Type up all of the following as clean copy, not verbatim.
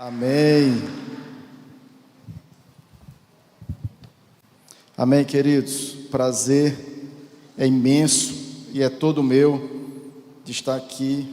Amém. Amém, queridos. Prazer é imenso e é todo meu de estar aqui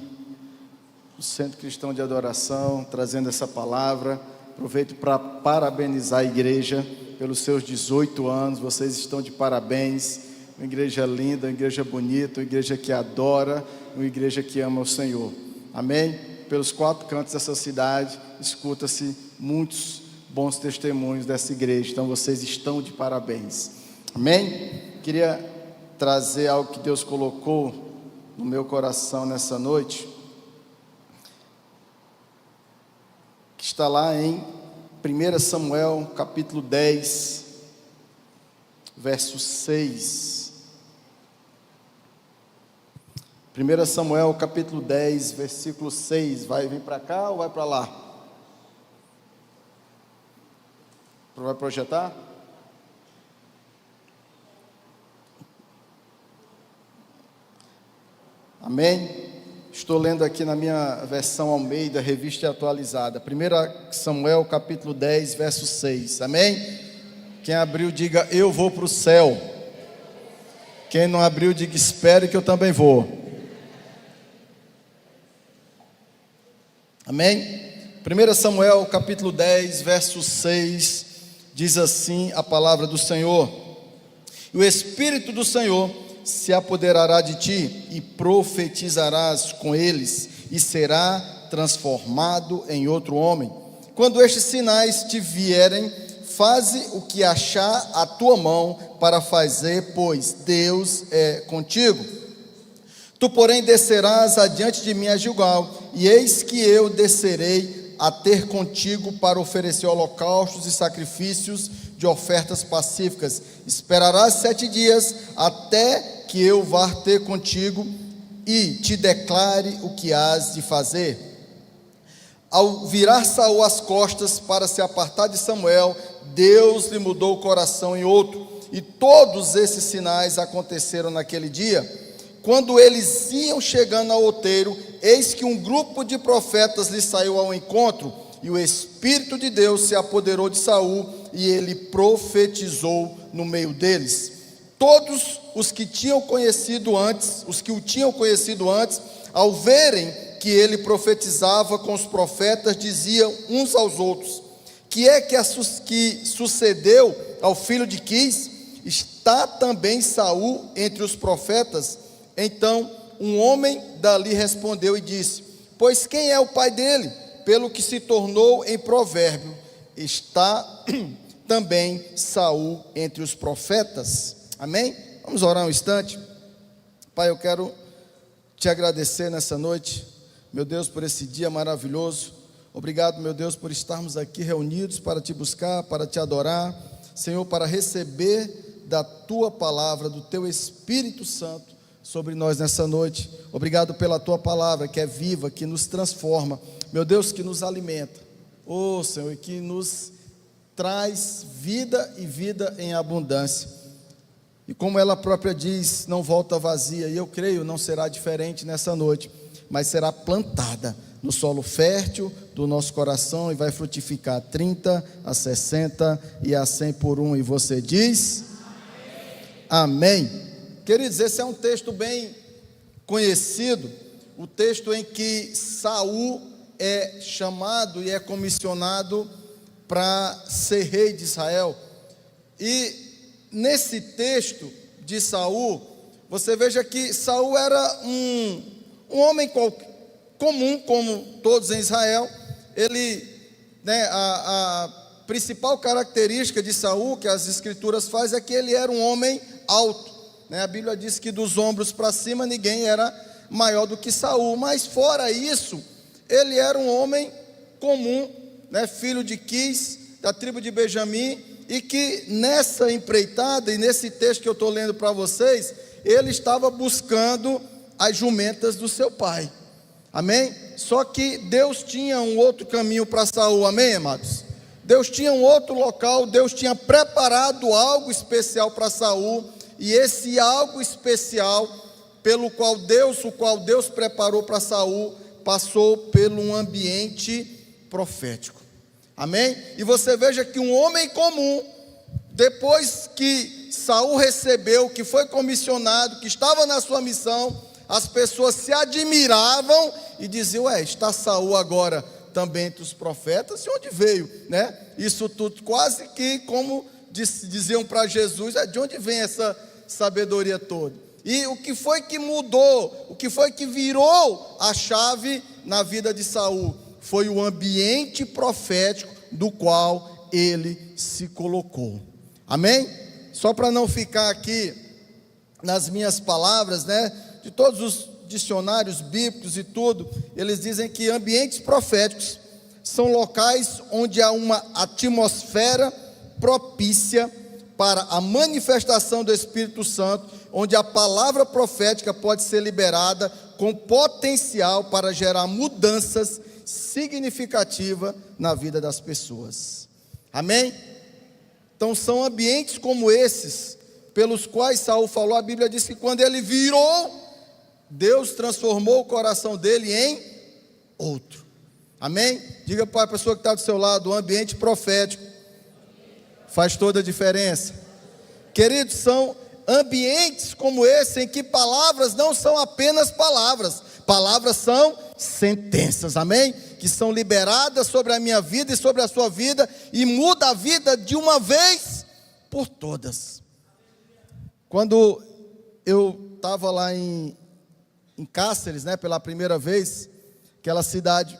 no Centro Cristão de Adoração, trazendo essa palavra. Aproveito para parabenizar a igreja pelos seus 18 anos. Vocês estão de parabéns. Uma igreja linda, uma igreja bonita, uma igreja que adora, uma igreja que ama o Senhor. Amém? Pelos 4 cantos dessa cidade, escuta-se muitos bons testemunhos dessa igreja. Então vocês estão de parabéns. Amém? Queria trazer algo que Deus colocou no meu coração nessa noite, que está lá em 1 Samuel capítulo 10, verso 6. 1 Samuel capítulo 10, versículo 6. Vai vir para cá ou vai para lá? Vai projetar? Amém? Estou lendo aqui na minha versão Almeida, revista e atualizada. 1 Samuel capítulo 10, verso 6. Amém? Quem abriu, diga: eu vou para o céu. Quem não abriu, diga: espere que eu também vou. Amém? 1 Samuel capítulo 10, verso 6, diz assim a palavra do Senhor: e o Espírito do Senhor se apoderará de ti, e profetizarás com eles, e será transformado em outro homem. Quando estes sinais te vierem, faze o que achar a tua mão para fazer, pois Deus é contigo. Tu, porém, descerás adiante de mim a Gilgal, e eis que eu descerei a ter contigo para oferecer holocaustos e sacrifícios de ofertas pacíficas. Esperarás 7 dias até que eu vá ter contigo e te declare o que hás de fazer. Ao virar Saul as costas para se apartar de Samuel, Deus lhe mudou o coração em outro, e todos esses sinais aconteceram naquele dia. Quando eles iam chegando ao outeiro, eis que um grupo de profetas lhe saiu ao encontro, e o Espírito de Deus se apoderou de Saul, e ele profetizou no meio deles. Todos os que o tinham conhecido antes, ao verem que ele profetizava com os profetas, diziam uns aos outros: que é que sucedeu ao filho de Quis? Está também Saul entre os profetas? Então um homem dali respondeu e disse: pois quem é o pai dele? Pelo que se tornou em provérbio, está também Saul entre os profetas. Amém? Vamos orar um instante. Pai, eu quero te agradecer nessa noite, meu Deus, por esse dia maravilhoso. Obrigado, meu Deus, por estarmos aqui reunidos para te buscar, para te adorar, Senhor, para receber da tua palavra, do teu Espírito Santo sobre nós nessa noite. Obrigado pela tua palavra, que é viva, que nos transforma, meu Deus, que nos alimenta, Senhor, e que nos traz vida e vida em abundância. E como ela própria diz, não volta vazia, e eu creio, não será diferente nessa noite, mas será plantada no solo fértil do nosso coração, e vai frutificar 30, a 60 e a 100 por 1, e você diz? Amém. Amém. Queridos, esse é um texto bem conhecido, o texto em que Saul é chamado e é comissionado para ser rei de Israel. E nesse texto de Saul, você veja que Saul era um homem comum, como todos em Israel. Ele, a principal característica de Saul, que as escrituras fazem, é que ele era um homem alto. A Bíblia diz que dos ombros para cima ninguém era maior do que Saul, mas fora isso, ele era um homem comum, filho de Quis, da tribo de Benjamim, e que nessa empreitada, e nesse texto que eu estou lendo para vocês, ele estava buscando as jumentas do seu pai. Amém? Só que Deus tinha um outro caminho para Saul. Amém, amados? Deus tinha um outro local, Deus tinha preparado algo especial para Saul, e esse algo especial o qual Deus preparou para Saul, passou por um ambiente profético. Amém? E você veja que um homem comum, depois que Saul recebeu, que foi comissionado, que estava na sua missão, as pessoas se admiravam e diziam: ué, está Saul agora também entre os profetas? De onde veio, né? Isso tudo quase que como diziam para Jesus: de onde vem essa sabedoria toda? E o que foi que mudou, o que foi que virou a chave na vida de Saul? Foi o ambiente profético do qual ele se colocou. Amém? Só para não ficar aqui nas minhas palavras, né? De todos os dicionários bíblicos e tudo, eles dizem que ambientes proféticos são locais onde há uma atmosfera propícia para a manifestação do Espírito Santo, onde a palavra profética pode ser liberada com potencial para gerar mudanças significativas na vida das pessoas. Amém? Então são ambientes como esses pelos quais Saul falou. A Bíblia diz que quando ele virou, Deus transformou o coração dele em outro. Amém? Diga para a pessoa que está do seu lado: o ambiente profético faz toda a diferença. Queridos, são ambientes como esse em que palavras não são apenas palavras, palavras são sentenças, amém? Que são liberadas sobre a minha vida e sobre a sua vida, e muda a vida de uma vez por todas. Quando eu estava lá em Cáceres, né, pela primeira vez, aquela cidade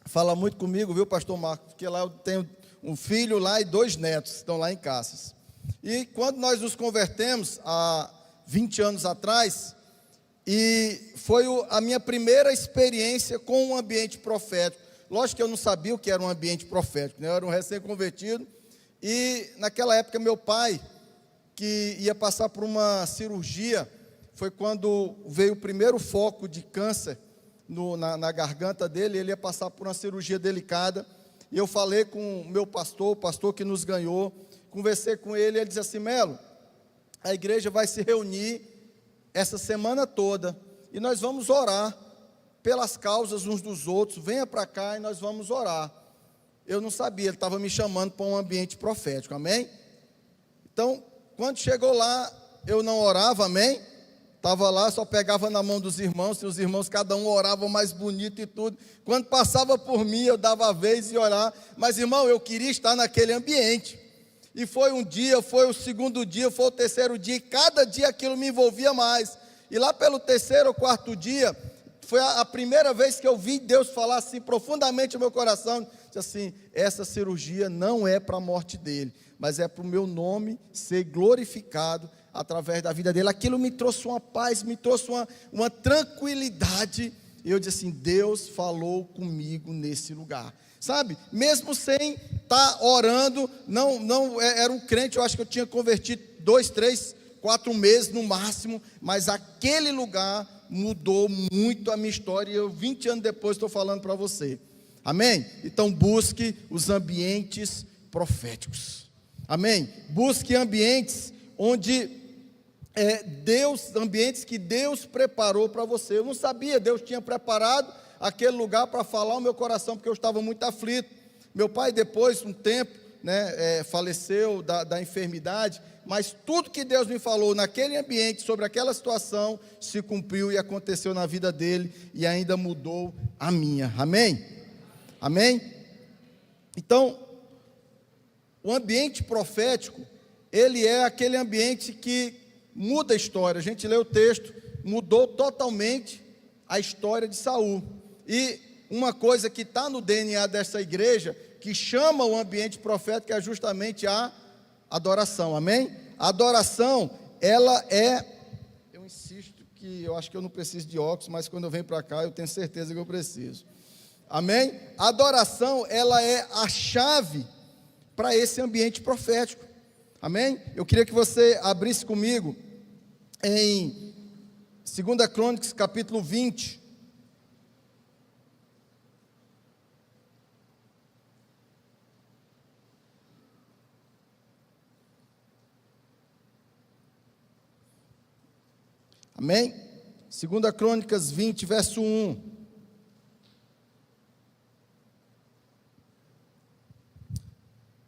fala muito comigo, viu, pastor Marcos? Porque lá eu tenho um filho lá e 2 netos, estão lá em Cáceres. E quando nós nos convertemos, há 20 anos atrás, e foi a minha primeira experiência com um ambiente profético. Lógico que eu não sabia o que era um ambiente profético, né? Eu era um recém-convertido, e naquela época meu pai, que ia passar por uma cirurgia, foi quando veio o primeiro foco de câncer na garganta dele. Ele ia passar por uma cirurgia delicada, e eu falei com o meu pastor, o pastor que nos ganhou, conversei com ele, e ele disse assim: Melo, a igreja vai se reunir essa semana toda, e nós vamos orar pelas causas uns dos outros, venha para cá e nós vamos orar. Eu não sabia, ele estava me chamando para um ambiente profético, amém? Então, quando chegou lá, eu não orava, amém? Estava lá, só pegava na mão dos irmãos, e os irmãos, cada um orava mais bonito e tudo. Quando passava por mim, eu dava a vez e orar. Mas, irmão, eu queria estar naquele ambiente. E foi um dia, foi o segundo dia, foi o terceiro dia, e cada dia aquilo me envolvia mais. E lá pelo terceiro ou quarto dia, foi a primeira vez que eu vi Deus falar assim profundamente no meu coração, disse assim: essa cirurgia não é para a morte dele, mas é para o meu nome ser glorificado através da vida dele. Aquilo me trouxe uma paz, me trouxe uma tranquilidade. E eu disse assim: Deus falou comigo nesse lugar. Sabe, mesmo sem estar orando, não era um crente, eu acho que eu tinha convertido 2, 3, 4 meses no máximo, mas aquele lugar mudou muito a minha história, e eu 20 anos depois estou falando para você, amém? Então busque os ambientes proféticos, amém? Busque ambientes onde ambientes que Deus preparou para você. Eu não sabia, Deus tinha preparado aquele lugar para falar ao meu coração, porque eu estava muito aflito. Meu pai, depois, um tempo, né, faleceu da enfermidade, mas tudo que Deus me falou naquele ambiente, sobre aquela situação, se cumpriu e aconteceu na vida dele, e ainda mudou a minha, amém? Amém? Então, o ambiente profético, ele é aquele ambiente que muda a história. A gente lê o texto, mudou totalmente a história de Saul. E uma coisa que está no DNA dessa igreja, que chama o ambiente profético, é justamente a adoração, amém? A adoração, ela é, eu insisto que eu acho que eu não preciso de óculos, mas quando eu venho para cá eu tenho certeza que eu preciso, amém? A adoração, ela é a chave para esse ambiente profético, amém? Eu queria que você abrisse comigo em 2 Crônicas, capítulo 20, amém? 2 Crônicas 20, verso 1.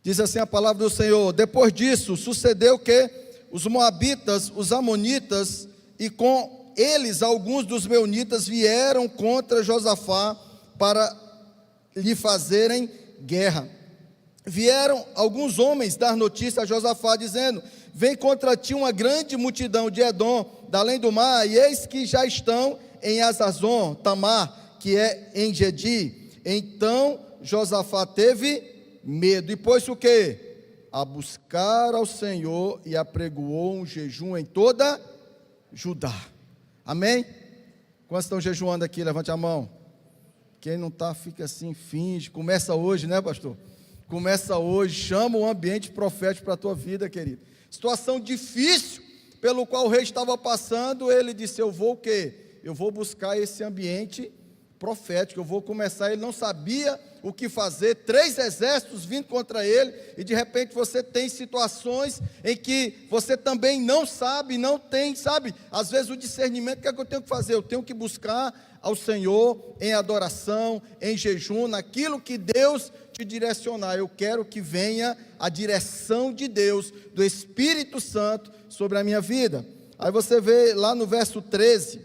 Diz assim a palavra do Senhor: depois disso, sucedeu que os moabitas, os amonitas e com eles alguns dos meunitas vieram contra Josafá para lhe fazerem guerra. Vieram alguns homens dar notícia a Josafá, dizendo: vem contra ti uma grande multidão de Edom, da além do mar, e eis que já estão em Azazon Tamar, que é em Gedi. Então Josafá teve medo, e pôs-se o quê? A buscar ao Senhor, e apregoou um jejum em toda Judá. Amém? Quantos estão jejuando aqui? Levante a mão. Quem não está, fica assim, finge. Começa hoje, né, pastor? Começa hoje, chama o ambiente profético para a tua vida, querido. Situação difícil, pelo qual o rei estava passando, ele disse: eu vou o quê? Eu vou buscar esse ambiente profético, eu vou começar. Ele não sabia o que fazer, 3 exércitos vindo contra ele, e de repente você tem situações em que você também não sabe, não tem, sabe, às vezes o discernimento. O que é que eu tenho que fazer? Eu tenho que buscar ao Senhor em adoração, em jejum, naquilo que Deus te direcionar. Eu quero que venha a direção de Deus, do Espírito Santo sobre a minha vida. Aí você vê lá no verso 13,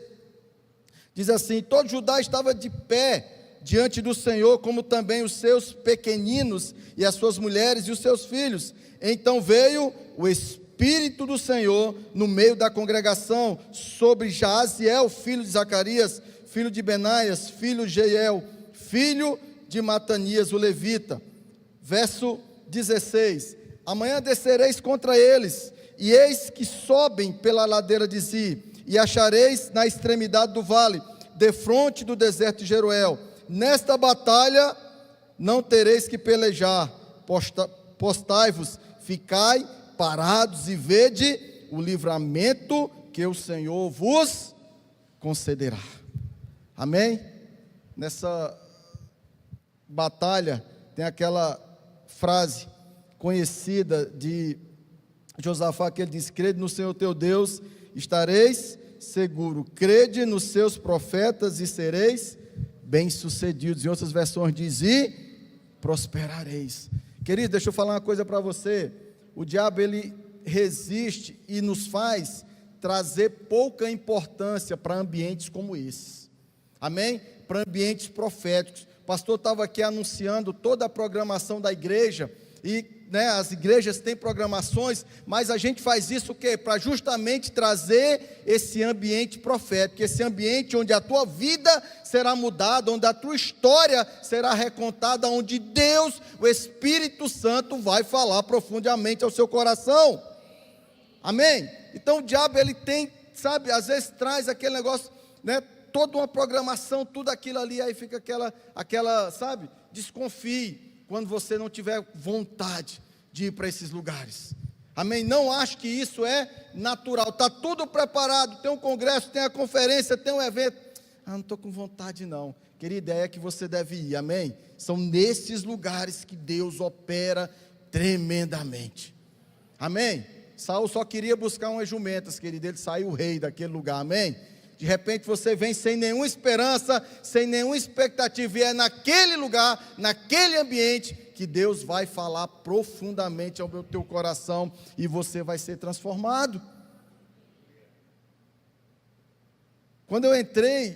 diz assim: todo Judá estava de pé diante do Senhor, como também os seus pequeninos e as suas mulheres e os seus filhos. Então veio o Espírito do Senhor no meio da congregação sobre Jaaziel, filho de Zacarias, filho de Benaias, filho de Jeiel, filho de Matanias, o levita. Verso 16: amanhã descereis contra eles, e eis que sobem pela ladeira de Zi, e achareis na extremidade do vale, defronte do deserto de Jeruel. Nesta batalha não tereis que pelejar, postai-vos, ficai parados e vede o livramento que o Senhor vos concederá. Amém? Nessa batalha tem aquela frase conhecida de Josafá, que ele diz: crede no Senhor teu Deus, estareis seguro, crede nos seus profetas e sereis bem-sucedidos. Em outras versões diz: e prosperareis. Querido, deixa eu falar uma coisa para você. O diabo, ele resiste e nos faz trazer pouca importância para ambientes como esses. Amém? Para ambientes proféticos. O pastor estava aqui anunciando toda a programação da igreja, e as igrejas têm programações, mas a gente faz isso o quê? Para justamente trazer esse ambiente profético, esse ambiente onde a tua vida será mudada, onde a tua história será recontada, onde Deus, o Espírito Santo, vai falar profundamente ao seu coração. Amém? Então o diabo, ele tem, sabe, às vezes traz aquele negócio, toda uma programação, tudo aquilo ali, aí fica aquela, sabe, desconfie quando você não tiver vontade de ir para esses lugares. Amém? Não acho que isso é natural. Está tudo preparado, tem um congresso, tem a conferência, tem um evento. Não estou com vontade não. Querida, é que você deve ir, amém? São nesses lugares que Deus opera tremendamente. Amém? Saul só queria buscar umas jumentas, querido, ele saiu o rei daquele lugar, amém? De repente você vem sem nenhuma esperança, sem nenhuma expectativa, e é naquele lugar, naquele ambiente, que Deus vai falar profundamente ao teu coração, e você vai ser transformado. Quando eu entrei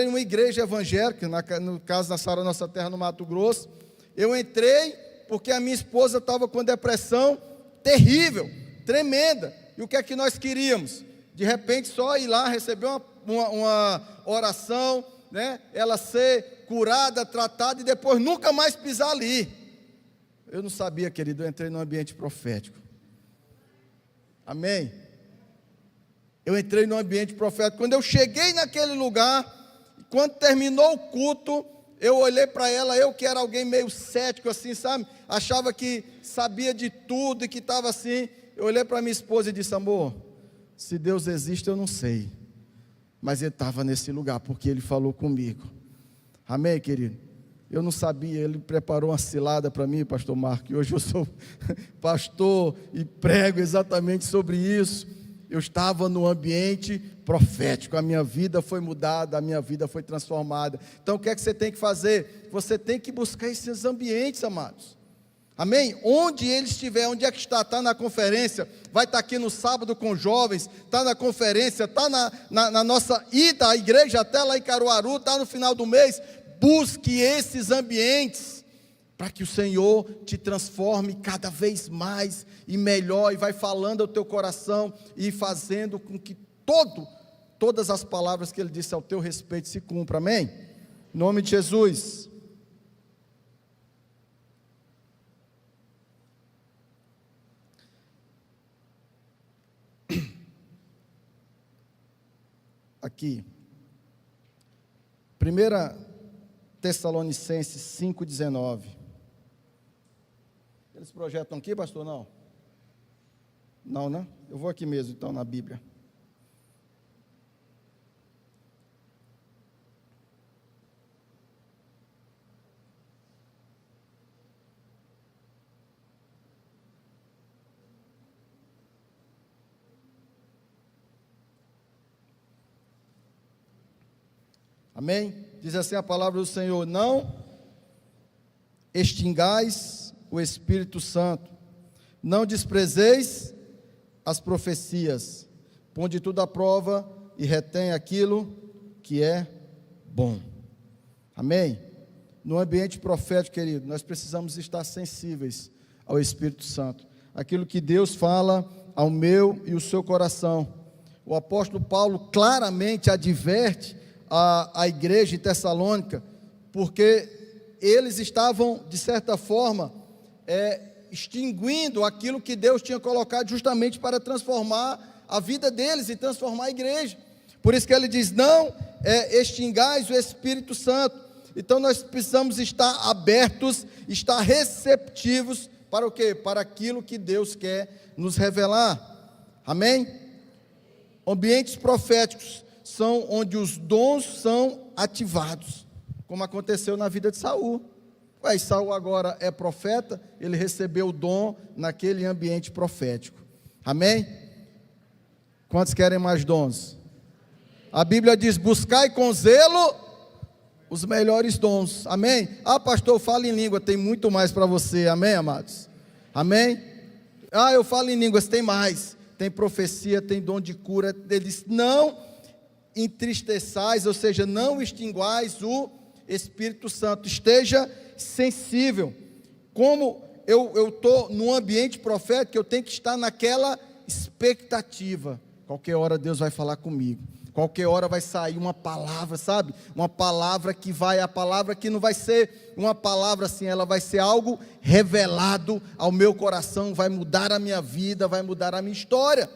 numa igreja evangélica, no caso da Sara Nossa Terra, no Mato Grosso. Eu entrei porque a minha esposa estava com depressão terrível, tremenda, e o que é que nós queríamos? De repente só ir lá, receber uma oração, ela ser curada, tratada, e depois nunca mais pisar ali. Eu não sabia, querido, eu entrei num ambiente profético. Amém? Eu entrei num ambiente profético. Quando eu cheguei naquele lugar, quando terminou o culto, eu olhei para ela, eu que era alguém meio cético assim, sabe? Achava que sabia de tudo e que estava assim. Eu olhei para minha esposa e disse: amor, se Deus existe eu não sei, mas Ele estava nesse lugar porque Ele falou comigo. Amém, querido? Eu não sabia, Ele preparou uma cilada para mim, pastor Marco, e hoje eu sou pastor e prego exatamente sobre isso. Eu estava no ambiente profético, a minha vida foi mudada, a minha vida foi transformada. Então o que é que você tem que fazer? Você tem que buscar esses ambientes, amados. Amém? Onde ele estiver, onde é que está? Está na conferência, vai estar aqui no sábado com jovens, está na conferência, está na nossa ida à igreja, até lá em Caruaru, está no final do mês. Busque esses ambientes, para que o Senhor te transforme cada vez mais e melhor, e vai falando ao teu coração, e fazendo com que todas as palavras que Ele disse ao teu respeito se cumpram, amém? Em nome de Jesus. Aqui, 1 Tessalonicenses 5,19. Eles projetam aqui, pastor? Não? Não, né? Eu vou aqui mesmo, então, na Bíblia. Amém? Diz assim a palavra do Senhor: não extingais o Espírito Santo, não desprezeis as profecias, ponde tudo à prova e retém aquilo que é bom. Amém? No ambiente profético, querido, nós precisamos estar sensíveis ao Espírito Santo, aquilo que Deus fala ao meu e o seu coração. O apóstolo Paulo claramente adverte a igreja em Tessalônica, porque eles estavam, de certa forma, extinguindo aquilo que Deus tinha colocado justamente para transformar a vida deles e transformar a igreja. Por isso que ele diz: não extingais o Espírito Santo. Então nós precisamos estar abertos, estar receptivos para o quê? Para aquilo que Deus quer nos revelar. Amém? Ambientes proféticos são onde os dons são ativados, como aconteceu na vida de Saul. Saul agora é profeta, ele recebeu o dom naquele ambiente profético. Amém? Quantos querem mais dons? A Bíblia diz: buscai com zelo os melhores dons. Amém? Pastor, fala em língua, tem muito mais para você. Amém, amados? Amém? Eu falo em línguas, tem mais. Tem profecia, tem dom de cura. Ele diz: não entristeçais, ou seja, não extinguais o Espírito Santo, esteja sensível. Como eu estou num ambiente profético, eu tenho que estar naquela expectativa. Qualquer hora Deus vai falar comigo, qualquer hora vai sair uma palavra, sabe? Uma palavra que não vai ser uma palavra assim, ela vai ser algo revelado ao meu coração, vai mudar a minha vida, vai mudar a minha história.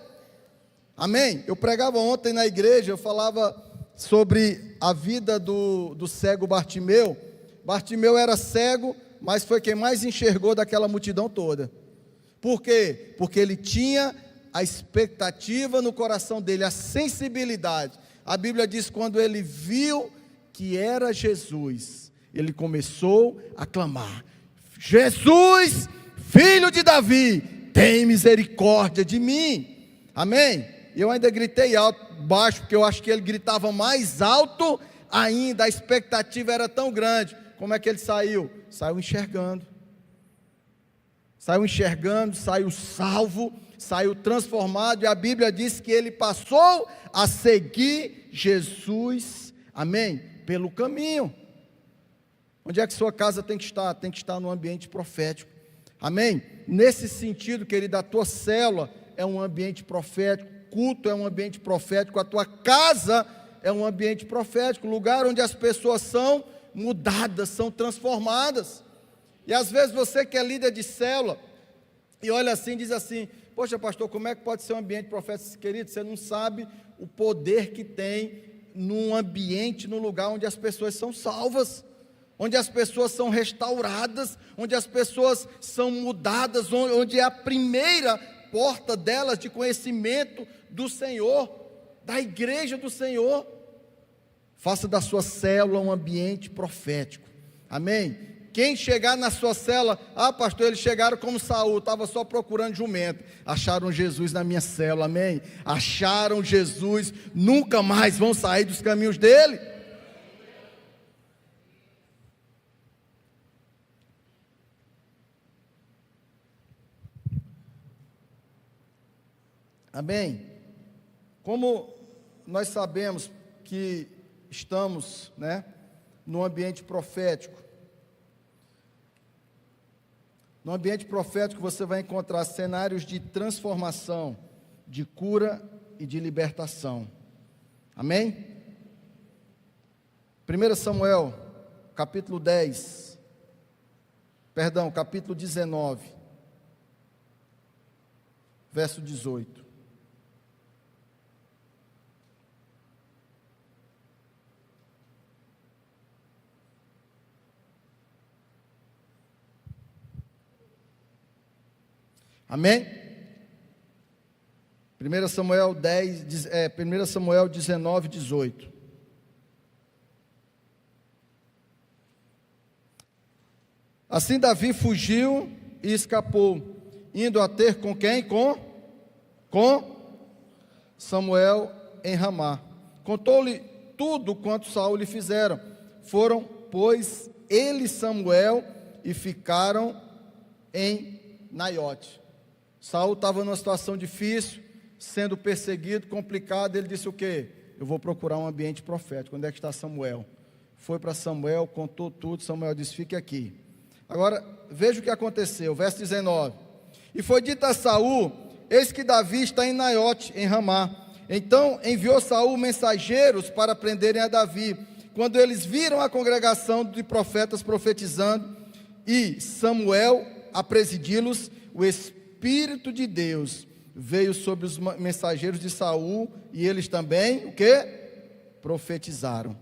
Amém? Eu pregava ontem na igreja, eu falava sobre a vida do cego Bartimeu. Bartimeu era cego, mas foi quem mais enxergou daquela multidão toda. Por quê? Porque ele tinha a expectativa no coração dele, a sensibilidade. A Bíblia diz: quando ele viu que era Jesus, ele começou a clamar: Jesus, filho de Davi, tem misericórdia de mim. Amém? Eu ainda gritei alto, baixo, porque eu acho que ele gritava mais alto ainda, a expectativa era tão grande. Como é que ele saiu? Saiu enxergando, saiu salvo, saiu transformado, e a Bíblia diz que ele passou a seguir Jesus, amém? Pelo caminho. Onde é que sua casa tem que estar? Tem que estar no ambiente profético, amém? Nesse sentido, querido, a tua célula é um ambiente profético, culto é um ambiente profético, a tua casa é um ambiente profético, lugar onde as pessoas são mudadas, são transformadas. E às vezes você que é líder de célula, e olha assim, diz assim: poxa pastor, como é que pode ser um ambiente profético? Querido, você não sabe o poder que tem num ambiente, num lugar onde as pessoas são salvas, onde as pessoas são restauradas, onde as pessoas são mudadas, onde é a primeira porta delas de conhecimento do Senhor, da igreja do Senhor. Faça da sua célula um ambiente profético, amém? Quem chegar na sua célula: pastor, eles chegaram como Saul, estava só procurando jumento, acharam Jesus na minha célula, amém? Acharam Jesus, nunca mais vão sair dos caminhos dele. Amém? Como nós sabemos que estamos, no ambiente profético. No ambiente profético você vai encontrar cenários de transformação, de cura e de libertação. Amém? 1 Samuel, capítulo 19, verso 18. Amém? 1 Samuel 19, 18. Assim Davi fugiu e escapou, indo a ter com quem? Com Samuel em Ramá. Contou-lhe tudo quanto Saul lhe fizeram. Foram, pois, ele e Samuel e ficaram em Naiote. Saul estava numa situação difícil, sendo perseguido, complicado. Ele disse o quê? Eu vou procurar um ambiente profético. Onde é que está Samuel? Foi para Samuel, contou tudo. Samuel disse: fique aqui. Agora, veja o que aconteceu, verso 19. E foi dito a Saul: eis que Davi está em Naiote, em Ramá. Então enviou Saul mensageiros para prenderem a Davi. Quando eles viram a congregação de profetas profetizando e Samuel a presidi-los, o Espírito de Deus veio sobre os mensageiros de Saul, e eles também, o quê? Profetizaram.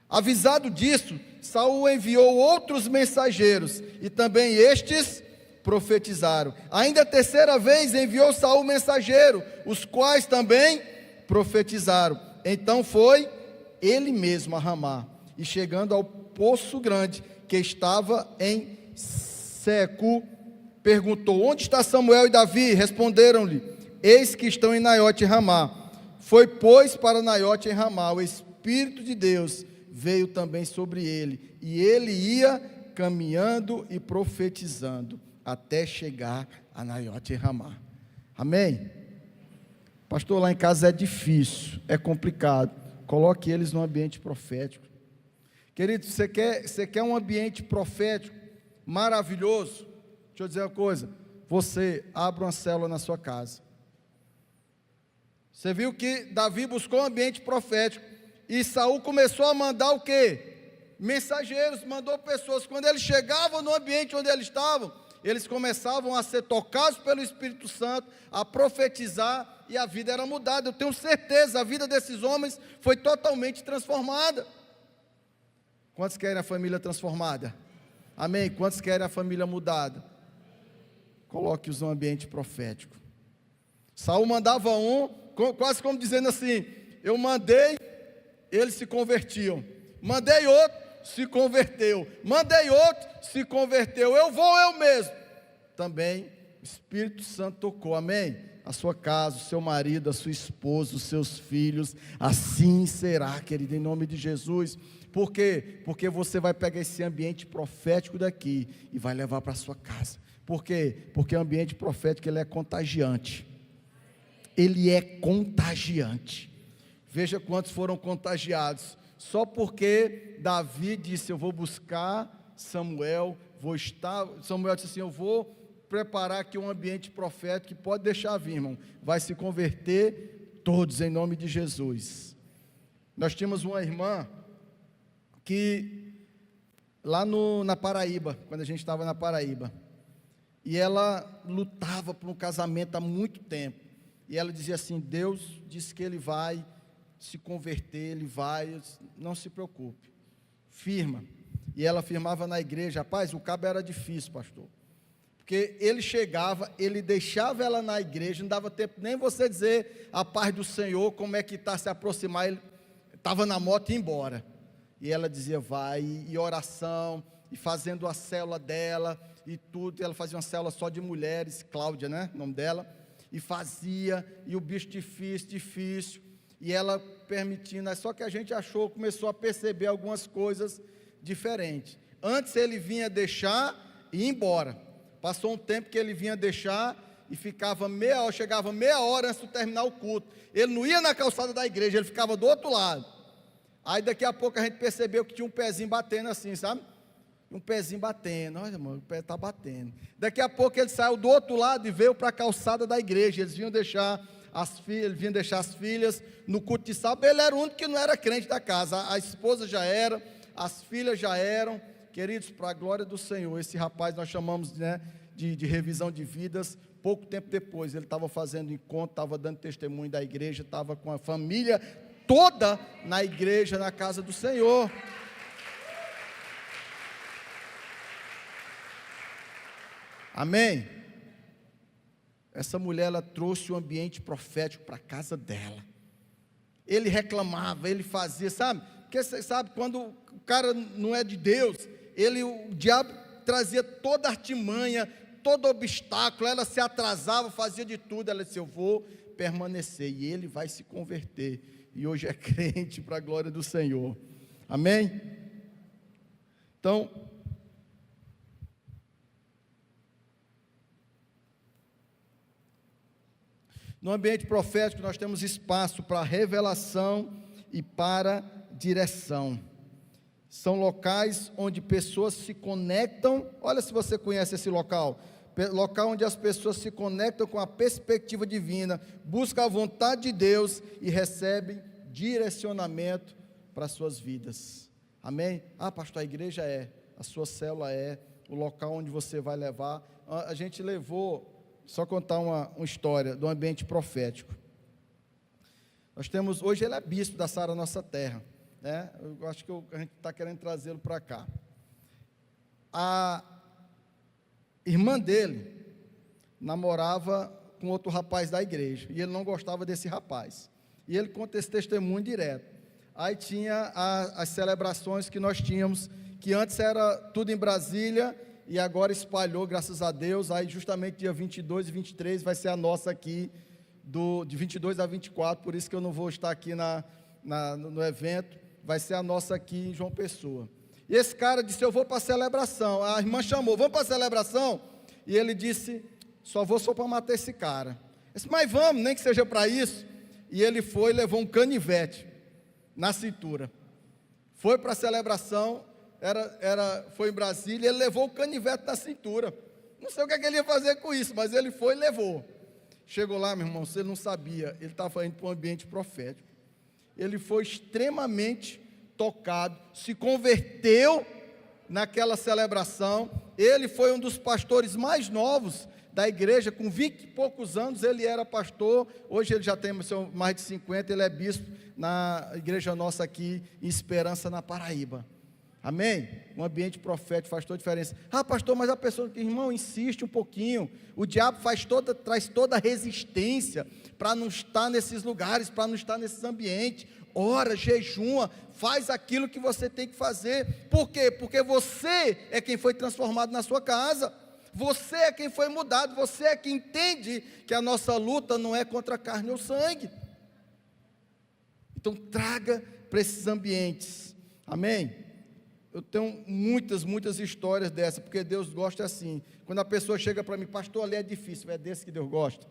Avisado disso, Saul enviou outros mensageiros, e também estes profetizaram. Ainda a terceira vez enviou Saul mensageiro, os quais também profetizaram. Então foi ele mesmo a Ramá, e chegando ao poço grande, que estava em Secu, perguntou: onde está Samuel e Davi? Responderam-lhe: eis que estão em Naiote em Ramá. Foi, pois, para Naiote em Ramá. O Espírito de Deus veio também sobre ele, e ele ia caminhando e profetizando, até chegar a Naiote em Ramá. Amém? Pastor, lá em casa é difícil, é complicado. Coloque eles no ambiente profético. Querido, você quer um ambiente profético maravilhoso? Deixa eu dizer uma coisa: você abre uma célula na sua casa. Você viu que Davi buscou um ambiente profético, e Saul começou a mandar o quê? Mensageiros, mandou pessoas. Quando eles chegavam no ambiente onde eles estavam, eles começavam a ser tocados pelo Espírito Santo, a profetizar, e a vida era mudada. Eu tenho certeza, a vida desses homens foi totalmente transformada. Quantos querem a família transformada? Amém? Quantos querem a família mudada? Coloque-os no ambiente profético. Saul mandava um, quase como dizendo assim: eu mandei, eles se convertiam. Mandei outro, se converteu. Mandei outro, se converteu. Eu vou eu mesmo. Também o Espírito Santo tocou, amém? A sua casa, o seu marido, a sua esposa, os seus filhos. Assim será, querido, em nome de Jesus. Por quê? Porque você vai pegar esse ambiente profético daqui e vai levar para a sua casa. Por quê? Porque o ambiente profético, ele é contagiante. Ele é contagiante. Veja quantos foram contagiados. Só porque Davi disse: eu vou buscar Samuel, Samuel disse assim: eu vou preparar aqui um ambiente profético que pode deixar vir, irmão. Vai se converter todos em nome de Jesus. Nós tínhamos uma irmã que lá na Paraíba, quando a gente estava na Paraíba, e ela lutava por um casamento há muito tempo, e ela dizia assim: Deus disse que ele vai se converter, ele vai, não se preocupe, firma. E ela firmava na igreja. Rapaz, o cabo era difícil, pastor, porque ele chegava, ele deixava ela na igreja, não dava tempo nem você dizer a paz do Senhor, como é que está, se aproximar, ele estava na moto e ia embora. E ela dizia: vai, e oração, e fazendo a célula dela, e tudo. Ela fazia uma célula só de mulheres, Cláudia, né, o nome dela, e fazia, e o bicho difícil, e ela permitindo. Só que a gente começou a perceber algumas coisas diferentes. Antes ele vinha deixar e ir embora. Passou um tempo que ele vinha deixar e ficava meia hora, chegava meia hora antes de terminar o culto. Ele não ia na calçada da igreja, ele ficava do outro lado. Aí daqui a pouco a gente percebeu que tinha um pezinho batendo assim, sabe? Um pezinho batendo, olha, mano, o pé está batendo. Daqui a pouco ele saiu do outro lado e veio para a calçada da igreja. Eles vinham deixar as filhas no culto de sábado. Ele era o único que não era crente da casa. A esposa já era, as filhas já eram. Queridos, para a glória do Senhor, esse rapaz nós chamamos, né, de revisão de vidas. Pouco tempo depois, ele estava fazendo encontro, estava dando testemunho da igreja, estava com a família toda na igreja, na casa do Senhor. Amém? Essa mulher, ela trouxe o ambiente profético para a casa dela. Ele reclamava, ele fazia, sabe? Porque você sabe, quando o cara não é de Deus, o diabo trazia toda artimanha, todo obstáculo, ela se atrasava, fazia de tudo. Ela disse: eu vou permanecer, e ele vai se converter, e hoje é crente para a glória do Senhor. Amém? Então, no ambiente profético nós temos espaço para revelação e para direção. São locais onde pessoas se conectam. Olha, se você conhece esse local onde as pessoas se conectam com a perspectiva divina, buscam a vontade de Deus e recebem direcionamento para as suas vidas. Amém? Ah, pastor, a igreja a sua célula o local onde você vai levar. A gente levou, só contar uma história do ambiente profético. Nós temos, hoje ele é bispo da Sara Nossa Terra, né? Eu acho que a gente está querendo trazê-lo para cá. A irmã dele namorava com outro rapaz da igreja, e ele não gostava desse rapaz, e ele conta esse testemunho direto. Aí tinha as celebrações que nós tínhamos, que antes era tudo em Brasília, e agora espalhou, graças a Deus. Aí justamente dia 22 e 23 vai ser a nossa aqui, de 22 a 24, por isso que eu não vou estar aqui no evento, vai ser a nossa aqui em João Pessoa. E esse cara disse: eu vou para a celebração. A irmã chamou: vamos para a celebração? E ele disse: só para matar esse cara. Eu disse: mas vamos, nem que seja para isso. E ele foi e levou um canivete na cintura. Foi para a celebração, foi em Brasília, ele levou o canivete na cintura. Não sei o que ele ia fazer com isso, mas ele foi e levou. Chegou lá, meu irmão, você não sabia, ele estava indo para um ambiente profético. Ele foi extremamente tocado, se converteu naquela celebração. Ele foi um dos pastores mais novos da igreja, com 20 e poucos anos ele era pastor. Hoje ele já tem mais de 50, ele é bispo na igreja nossa aqui em Esperança, na Paraíba. Amém? Um ambiente profético faz toda a diferença. Ah, pastor, mas a pessoa, irmão, insiste um pouquinho. O diabo traz toda a resistência para não estar nesses lugares, para não estar nesses ambientes. Ora, jejuma, faz aquilo que você tem que fazer. Por quê? Porque você é quem foi transformado na sua casa. Você é quem foi mudado. Você é quem entende que a nossa luta não é contra a carne ou sangue. Então traga para esses ambientes. Amém? Eu tenho muitas histórias dessa, porque Deus gosta assim. Quando a pessoa chega para mim: pastor, ali é difícil, é desse que Deus gosta.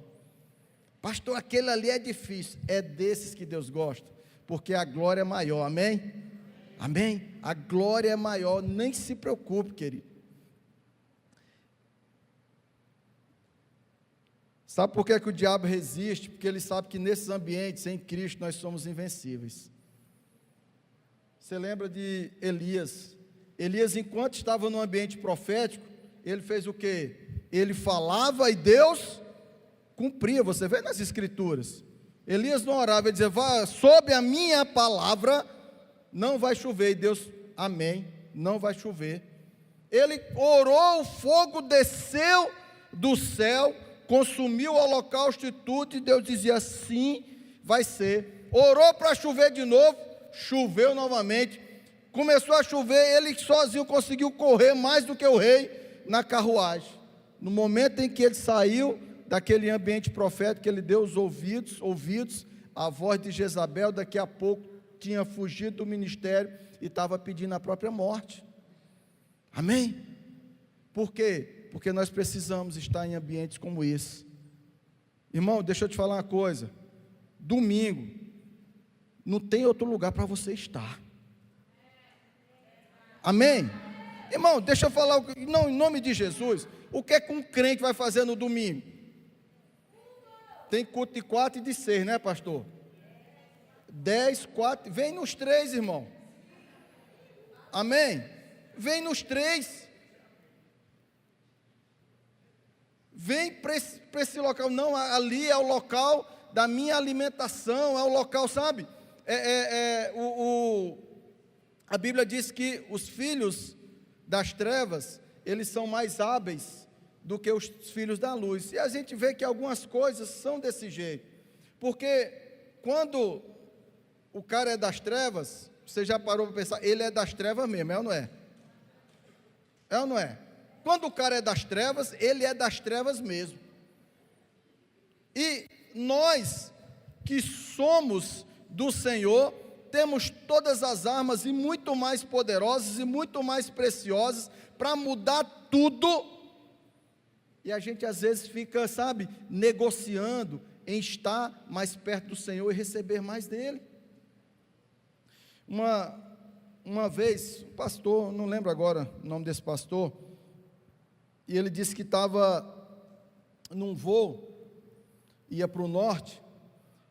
Pastor, aquele ali é difícil, é desses que Deus gosta, porque a glória é maior. Amém? Amém? A glória é maior, nem se preocupe, querido. Sabe por que o diabo resiste? Porque ele sabe que nesses ambientes, em Cristo, nós somos invencíveis. Você lembra de Elias? Elias, enquanto estava no ambiente profético, ele fez o quê? Ele falava e Deus cumpria. Você vê nas escrituras. Elias não orava, ele dizia: sob a minha palavra não vai chover. E Deus: amém, não vai chover. Ele orou, o fogo desceu do céu, consumiu o holocausto e tudo, e Deus dizia: sim, vai ser. Orou para chover de novo, choveu novamente. Começou a chover, ele sozinho conseguiu correr mais do que o rei na carruagem. No momento em que ele saiu daquele ambiente profético, ele deu os ouvidos à voz de Jezabel. Daqui a pouco tinha fugido do ministério e estava pedindo a própria morte. Amém? Por quê? Porque nós precisamos estar em ambientes como esse. Irmão, deixa eu te falar uma coisa. Domingo, não tem outro lugar para você estar. Amém? Irmão, deixa eu falar, não, em nome de Jesus, o que é que um crente vai fazer no domingo? Tem culto de 4 e de 6, né, pastor? 10, 4, vem nos 3, irmão. Amém? Vem nos 3. Vem para esse local. Não, ali é o local da minha alimentação, é o local, sabe? A Bíblia diz que os filhos das trevas, eles são mais hábeis do que os filhos da luz. E a gente vê que algumas coisas são desse jeito. Porque quando o cara é das trevas, você já parou para pensar, ele é das trevas mesmo, é ou não é? É ou não é? Quando o cara é das trevas, ele é das trevas mesmo. E nós que somos do Senhor, temos todas as armas e muito mais poderosas e muito mais preciosas para mudar tudo. E a gente às vezes fica, sabe, negociando em estar mais perto do Senhor e receber mais dele. Uma vez, o pastor, não lembro agora o nome desse pastor, e ele disse que estava num voo, ia para o norte,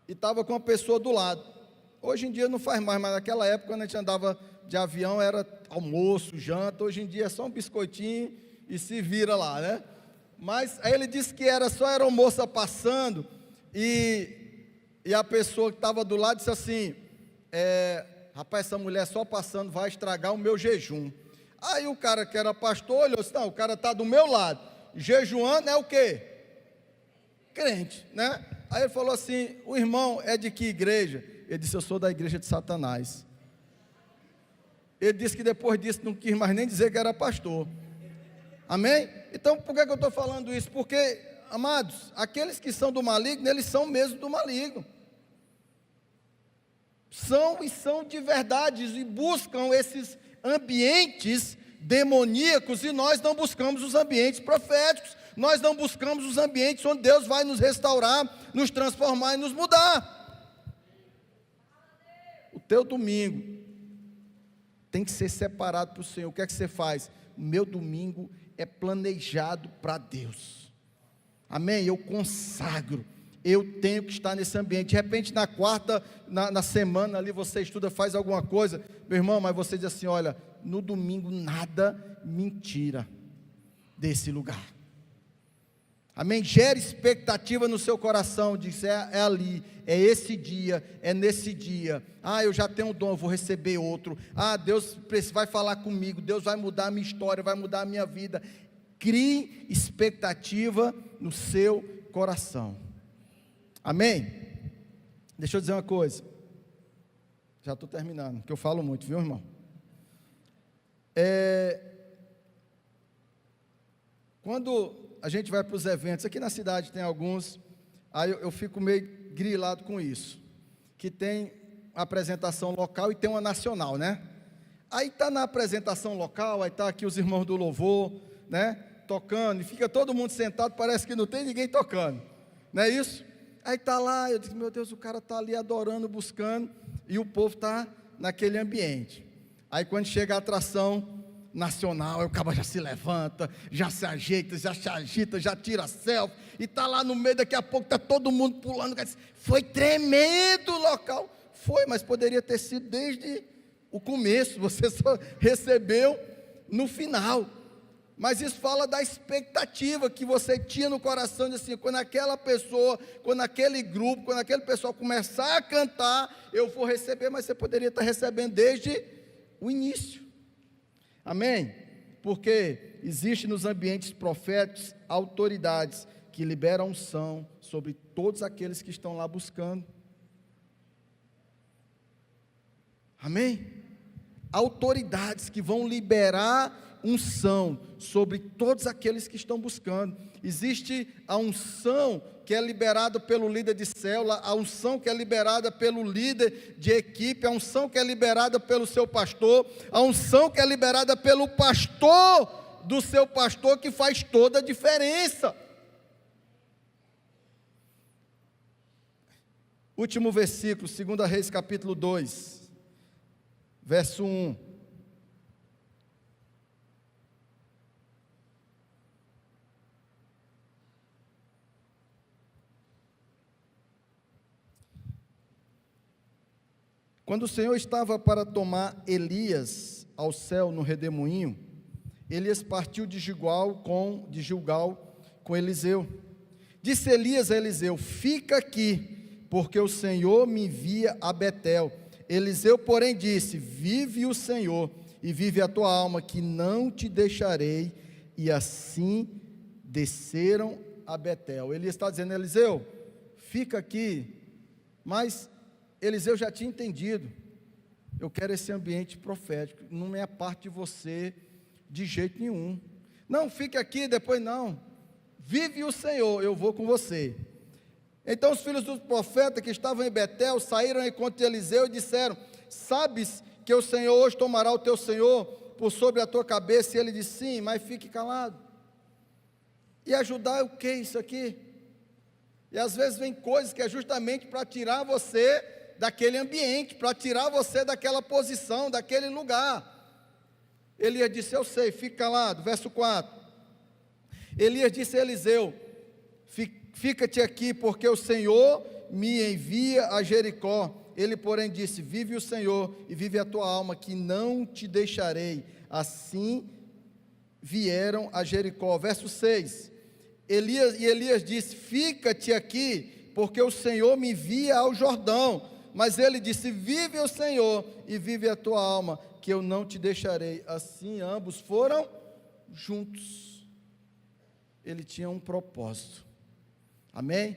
e estava com uma pessoa do lado. Hoje em dia não faz mais, mas naquela época, quando a gente andava de avião, era almoço, janta. Hoje em dia é só um biscoitinho e se vira lá, né? Mas aí ele disse que só era uma moça passando, e a pessoa que estava do lado disse assim, rapaz, essa mulher só passando vai estragar o meu jejum. Aí o cara que era pastor olhou assim, não, o cara está do meu lado, jejuando é o quê? Crente, né? Aí ele falou assim, o irmão é de que igreja? Ele disse, eu sou da igreja de Satanás. Ele disse que depois disso não quis mais nem dizer que era pastor. Amém? Então por que eu estou falando isso? Porque, amados, aqueles que são do maligno, eles são mesmo do maligno. São de verdade e buscam esses ambientes demoníacos, e nós não buscamos os ambientes proféticos, nós não buscamos os ambientes onde Deus vai nos restaurar, nos transformar e nos mudar. O teu domingo tem que ser separado para o Senhor. O que é que você faz? O meu domingo é planejado para Deus. Amém? Eu consagro. Eu tenho que estar nesse ambiente. De repente, na quarta, na semana ali, você estuda, faz alguma coisa, meu irmão, mas você diz assim, olha, no domingo nada me tira desse lugar. Amém? Gera expectativa no seu coração, diz, é ali, é esse dia, é nesse dia. Eu já tenho um dom, eu vou receber outro. Deus vai falar comigo, Deus vai mudar a minha história, vai mudar a minha vida. Crie expectativa no seu coração. Amém? Deixa eu dizer uma coisa. Já estou terminando, porque eu falo muito, viu, irmão? Quando a gente vai para os eventos, aqui na cidade tem alguns, aí eu fico meio grilado com isso, que tem apresentação local e tem uma nacional, né? Aí está na apresentação local, aí está aqui os irmãos do louvor, né? Tocando, e fica todo mundo sentado, parece que não tem ninguém tocando, não é isso? Aí está lá, eu digo, meu Deus, o cara está ali adorando, buscando, e o povo está naquele ambiente. Aí quando chega a atração nacional, aí o cara já se levanta, já se ajeita, já se agita, já tira selfie, e está lá no meio, daqui a pouco está todo mundo pulando. Foi tremendo o local. Foi, mas poderia ter sido desde o começo, você só recebeu no final. Mas isso fala da expectativa que você tinha no coração, de assim, quando aquela pessoa, quando aquele grupo, quando aquele pessoal começar a cantar, eu vou receber, mas você poderia estar recebendo desde o início. Amém? Porque existe nos ambientes proféticos autoridades que liberam unção sobre todos aqueles que estão lá buscando. Amém? Autoridades que vão liberar unção sobre todos aqueles que estão buscando. Existe a unção que é liberada pelo líder de célula, a unção que é liberada pelo líder de equipe, a unção que é liberada pelo seu pastor, a unção que é liberada pelo pastor do seu pastor, que faz toda a diferença. Último versículo, 2 Reis capítulo 2, verso 1. Quando o Senhor estava para tomar Elias ao céu no redemoinho, Elias partiu de Gilgal com Eliseu. Disse Elias a Eliseu: fica aqui, porque o Senhor me envia a Betel. Eliseu, porém, disse: vive o Senhor e vive a tua alma, que não te deixarei. E assim desceram a Betel. Elias está dizendo: Eliseu, fica aqui. Mas Eliseu já tinha entendido: eu quero esse ambiente profético, não é parte de você de jeito nenhum. Não, fique aqui, depois não. Vive o Senhor, eu vou com você. Então os filhos do profeta que estavam em Betel saíram ao encontro de Eliseu e disseram: sabes que o Senhor hoje tomará o teu senhor por sobre a tua cabeça? E ele disse: sim, mas fique calado. E ajudar é o que isso aqui? E às vezes vem coisas que é justamente para tirar você daquele ambiente, para tirar você daquela posição, daquele lugar. Elias disse: eu sei, fique calado. Verso 4. Elias disse a Eliseu: fica-te aqui, porque o Senhor me envia a Jericó. Ele, porém, disse: vive o Senhor e vive a tua alma, que não te deixarei. Assim vieram a Jericó. Verso 6. Elias disse: fica-te aqui, porque o Senhor me envia ao Jordão. Mas ele disse: vive o Senhor e vive a tua alma, que eu não te deixarei. Assim ambos foram juntos. Ele tinha um propósito. Amém?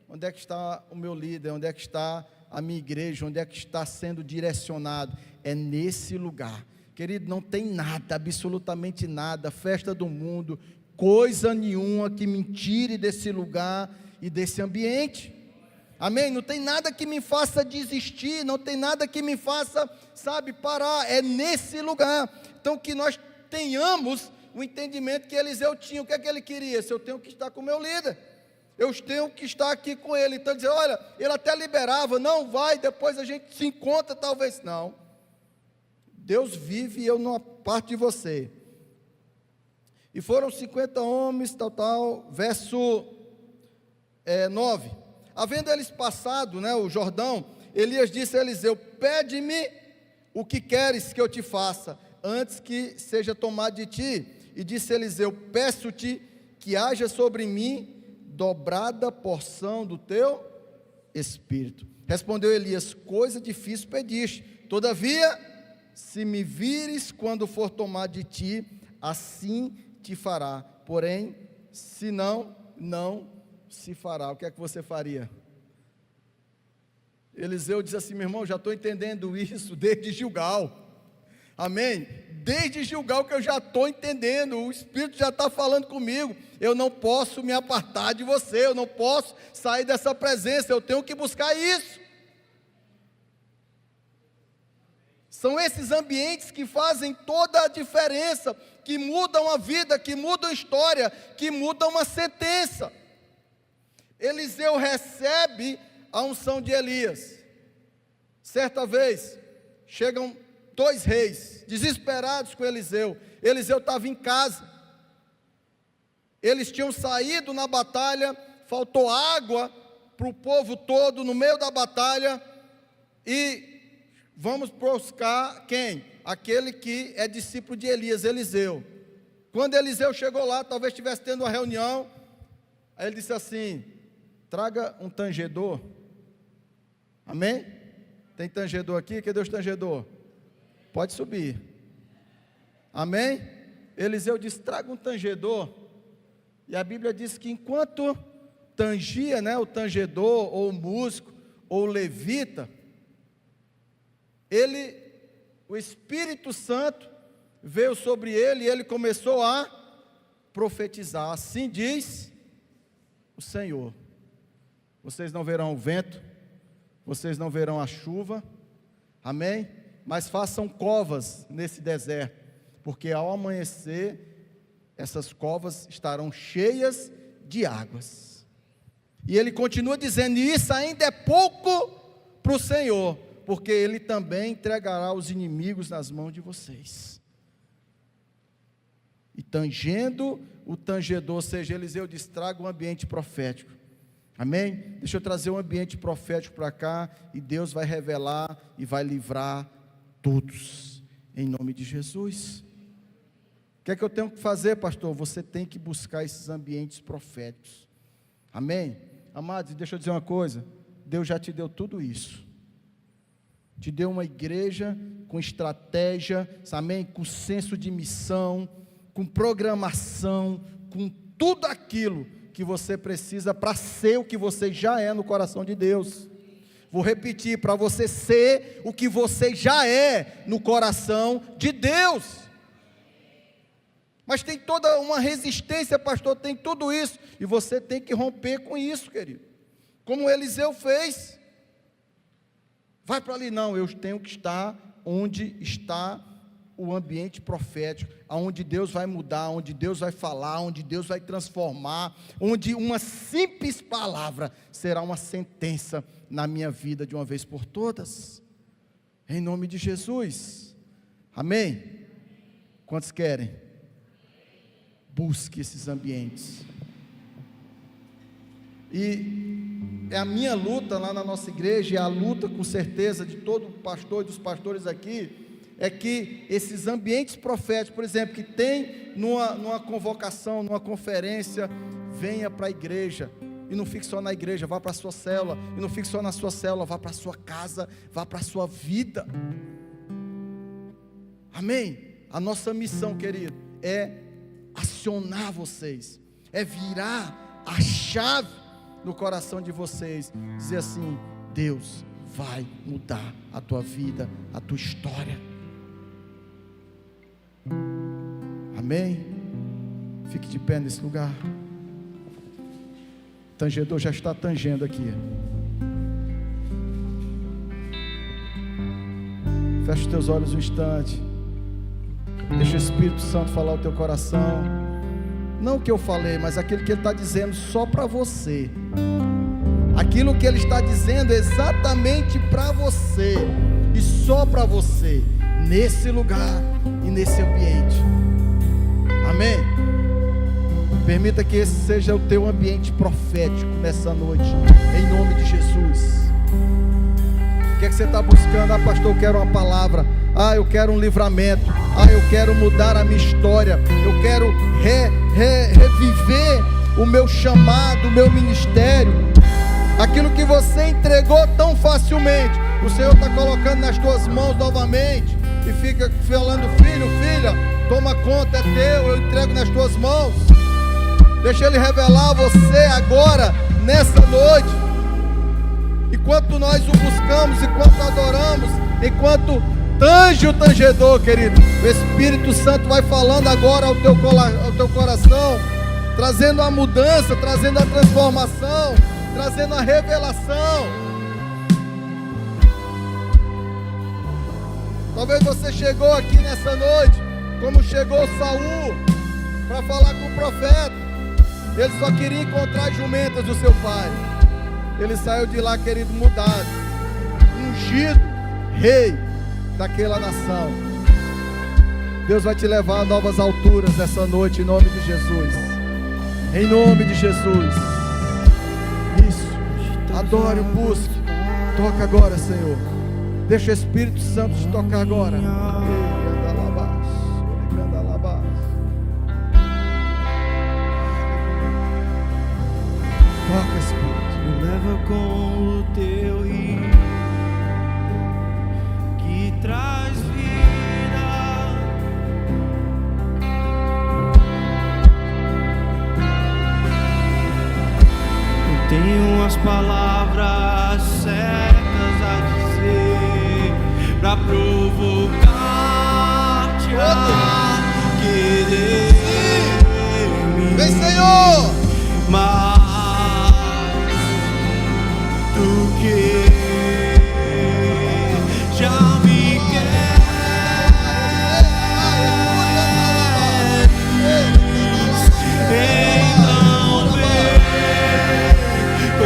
Onde é que está o meu líder? Onde é que está a minha igreja? Onde é que está sendo direcionado? É nesse lugar. Querido, não tem nada, absolutamente nada, festa do mundo, coisa nenhuma que me tire desse lugar e desse ambiente. Amém? Não tem nada que me faça desistir, não tem nada que me faça, parar. É nesse lugar. Então que nós tenhamos o entendimento que Eliseu tinha. O que é que ele queria? Se eu tenho que estar com o meu líder, eu tenho que estar aqui com ele. Então dizer: olha, ele até liberava, não vai, depois a gente se encontra, talvez. Não, Deus vive e eu não parto de você. E foram 50 homens, tal, verso 9. Havendo eles passado, o Jordão, Elias disse a Eliseu: pede-me o que queres que eu te faça, antes que seja tomado de ti. E disse Eliseu: peço-te que haja sobre mim dobrada porção do teu espírito. Respondeu Elias: coisa difícil pediste, todavia, se me vires quando for tomado de ti, assim te fará. Porém, se não, não se fará. O que é que você faria? Eliseu diz assim: meu irmão, já estou entendendo isso desde Gilgal. Amém? Desde Gilgal que eu já estou entendendo, o Espírito já está falando comigo. Eu não posso me apartar de você, eu não posso sair dessa presença, eu tenho que buscar isso. São esses ambientes que fazem toda a diferença, que mudam a vida, que mudam a história, que mudam uma sentença. Eliseu recebe a unção de Elias. Certa vez, chegam 2 reis, desesperados com Eliseu. Eliseu estava em casa. Eles tinham saído na batalha, faltou água para o povo todo no meio da batalha. E vamos buscar quem? Aquele que é discípulo de Elias, Eliseu. Quando Eliseu chegou lá, talvez estivesse tendo uma reunião. Aí ele disse assim: traga um tangedor. Amém? Tem tangedor aqui? Cadê os tangedor? Pode subir. Amém? Eliseu disse: traga um tangedor. E a Bíblia diz que enquanto tangia, o tangedor, ou o músico, ou o levita, o Espírito Santo veio sobre ele e ele começou a profetizar. Assim diz o Senhor: vocês não verão o vento, vocês não verão a chuva, amém? Mas façam covas nesse deserto, porque ao amanhecer, essas covas estarão cheias de águas. E ele continua dizendo: e isso ainda é pouco para o Senhor, porque ele também entregará os inimigos nas mãos de vocês. E tangendo o tangedor, ou seja, Eliseu diz: traga um ambiente profético. Amém? Deixa eu trazer um ambiente profético para cá, e Deus vai revelar e vai livrar todos, em nome de Jesus. O que é que eu tenho que fazer, pastor? Você tem que buscar esses ambientes proféticos. Amém? Amados, deixa eu dizer uma coisa: Deus já te deu tudo isso. Te deu uma igreja com estratégia, amém? Com senso de missão, com programação, com tudo aquilo que você precisa para ser o que você já é no coração de Deus. Vou repetir: para você ser o que você já é no coração de Deus. Mas tem toda uma resistência, pastor, tem tudo isso, e você tem que romper com isso, querido, como Eliseu fez. Vai para ali, não, eu tenho que estar onde está o ambiente profético, onde Deus vai mudar, onde Deus vai falar, onde Deus vai transformar, onde uma simples palavra será uma sentença na minha vida de uma vez por todas, em nome de Jesus. Amém? Quantos querem? Busque esses ambientes. E é a minha luta lá na nossa igreja, e a luta com certeza de todo pastor e dos pastores aqui, é que esses ambientes proféticos, por exemplo, que tem numa convocação, numa conferência, venha para a igreja, e não fique só na igreja, vá para a sua célula, e não fique só na sua célula, vá para a sua casa, vá para a sua vida. Amém? A nossa missão, querido, é acionar vocês, é virar a chave no coração de vocês, dizer assim: Deus vai mudar a tua vida, a tua história. Amém? Fique de pé nesse lugar. O tangedor já está tangendo aqui. Fecha os teus olhos um instante. Deixa o Espírito Santo falar o teu coração. Não o que eu falei, mas aquilo que Ele está dizendo só para você. Aquilo que Ele está dizendo exatamente para você, e só para você, nesse lugar e nesse ambiente. Amém? Permita que esse seja o teu ambiente profético nessa noite, em nome de Jesus. O que é que você está buscando? Ah, pastor, eu quero uma palavra. Ah, eu quero um livramento. Ah, eu quero mudar a minha história. Eu quero reviver o meu chamado, o meu ministério. Aquilo que você entregou tão facilmente, o Senhor está colocando nas tuas mãos novamente, e fica falando: filho, filha, toma conta, é teu, eu entrego nas tuas mãos. Deixa Ele revelar a você agora, nessa noite. Enquanto nós o buscamos, enquanto adoramos, enquanto tange o tangedor, querido, o Espírito Santo vai falando agora ao teu coração, trazendo a mudança, trazendo a transformação, trazendo a revelação. Talvez você chegou aqui nessa noite, como chegou Saul, para falar com o profeta. Ele só queria encontrar as jumentas do seu pai. Ele saiu de lá, querido, mudado, ungido, rei daquela nação. Deus vai te levar a novas alturas nessa noite, em nome de Jesus. Em nome de Jesus. Isso. Adore, busque. Toca agora, Senhor. Deixa o Espírito Santo te tocar agora. Toca, Espírito. Me leva com o teu rio, que traz vida. Eu tenho as palavras certas a dizer, pra provocar-te a querer-me. Vem, Senhor! Mas tu que já me queres, então vem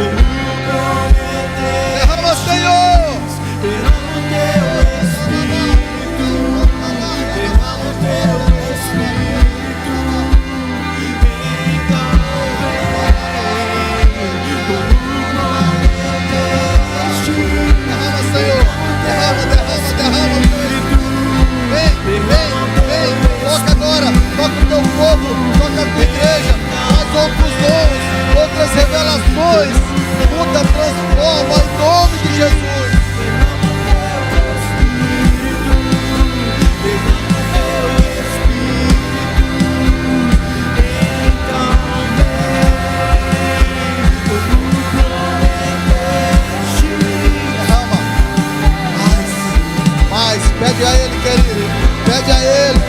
Aplaude a Ele.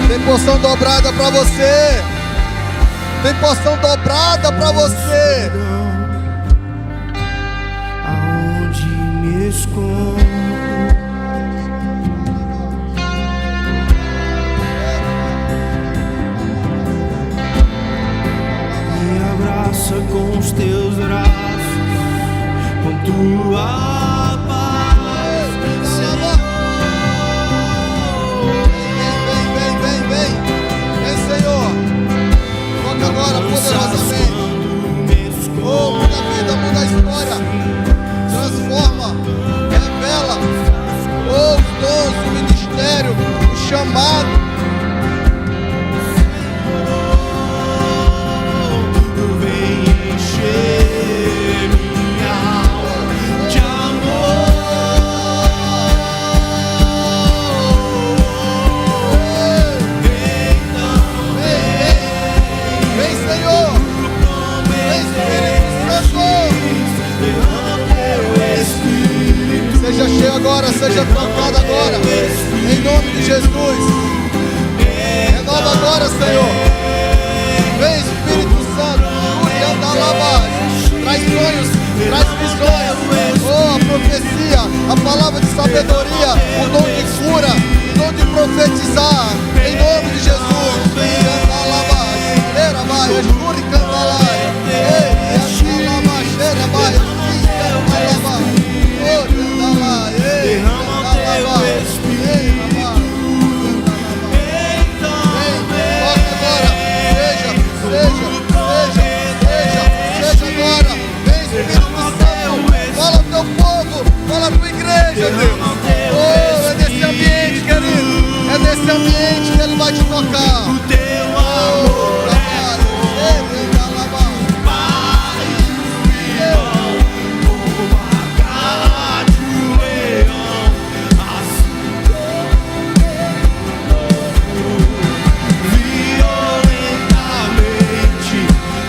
Tem porção dobrada para você. Tem porção dobrada para você. Aonde me escondo, me abraça com os teus braços, com tua paz, Senhor. Vem, Senhor. Toca agora poderosamente. Oh, muda a vida, muda a história. Transforma, revela. Oh, os dons, o ministério, o chamado. Vem encher minha alma de Vem, Senhor. Vem, Espírito Santo. Seja cheio agora, seja tocado agora. Em nome de Jesus. Renova agora, Senhor. Vem, Espírito Santo. Anda lá abaixo. Traz sonhos, traz visões. Oh, a profecia, a palavra de sabedoria, o dom de cura, o dom de profetizar. Em nome de Jesus. Anda lá abaixo. Era vai, escure e canta lá. Ei, essa lá abaixo, era vai, canta lá abaixo. Oh, canta lá, ei, derrama canta lá teu abaixo. Espírito. Ei, abaixo. Vem, toca agora. Seja agora. Vem, Espírito Santo. Fala ao teu povo, fala à tua igreja, Deus. Oh, é nesse ambiente, querido. É nesse ambiente que Ele vai te tocar. O teu Oh, amor trabalho. Ei, canta lá abaixo. como a garra de um leão, assim violentamente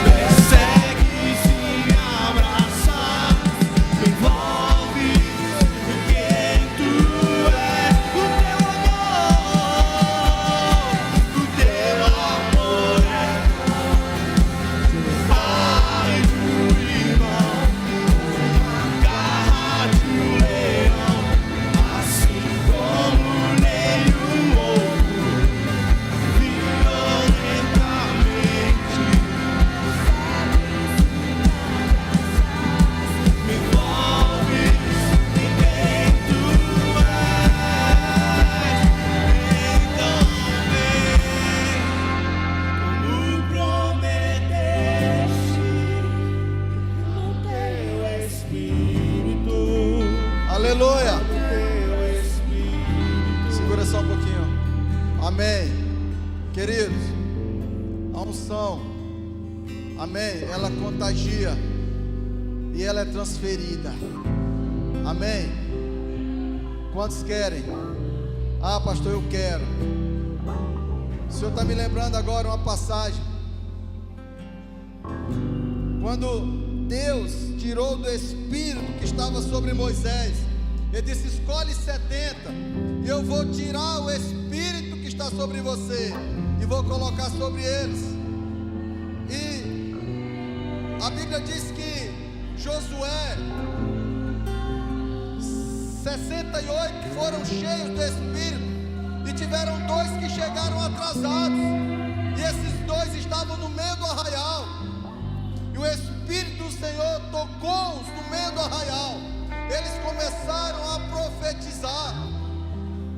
persegue sem abraçar, me envolve quem tu és. O teu amor é Pai do irmão, garra de um leão, assim como nenhum outro, violentamente me envolve em quem tu és. Então vem, como prometeste, no teu Espírito, Aleluia. no teu Espírito. Segura só um pouquinho. Amém. Queridos, a unção, amém, ela contagia e ela é transferida. Amém. Quantos querem? Ah, pastor, eu quero. O Senhor está me lembrando agora uma passagem. Quando Deus tirou do Espírito que estava sobre Moisés, Ele disse: escolhe 70, e eu vou tirar o Espírito que está sobre você e vou colocar sobre eles. E a Bíblia diz que Josué, 68 foram cheios do Espírito, e tiveram 2 que chegaram atrasados, e esses 2 estavam no meio do arraial, e o Espírito do Senhor tocou-os no meio do arraial. Eles começaram a profetizar,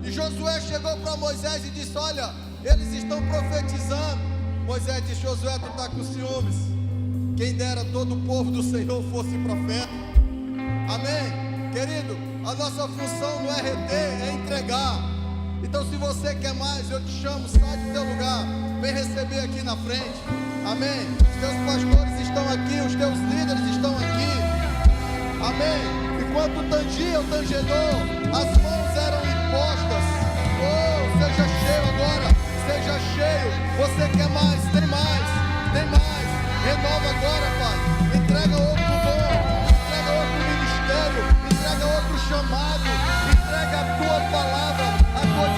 e Josué chegou para Moisés e disse: olha, eles estão profetizando. Moisés disse: Josué, tu está com ciúmes? Quem dera todo o povo do Senhor fosse profeta. Amém? Querido, a nossa função não é reter, é entregar. Então, se você quer mais, eu te chamo, sai do teu lugar, vem receber aqui na frente. Amém? Os teus pastores estão aqui, os teus líderes estão aqui. Amém? Enquanto tangia o tangedor, as mãos eram impostas. Oh, seja cheio agora, seja cheio. Você quer mais, tem mais, tem mais. Renova agora, Pai. Entrega outro dom, entrega outro ministério, entrega outro chamado, entrega a tua palavra, a tua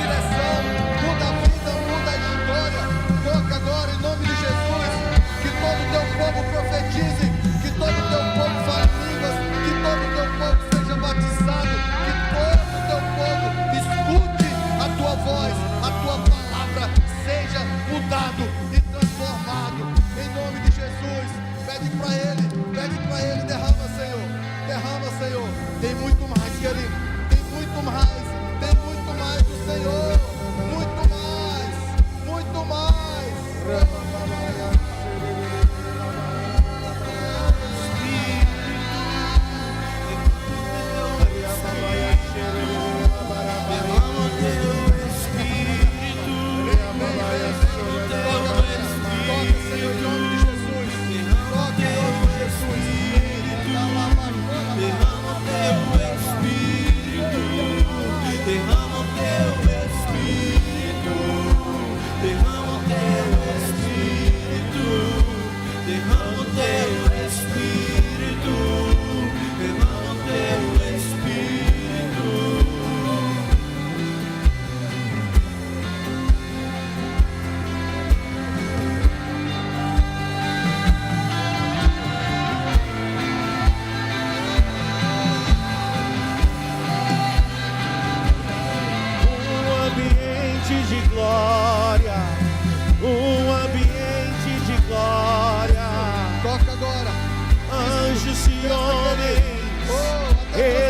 de homens. Oh, até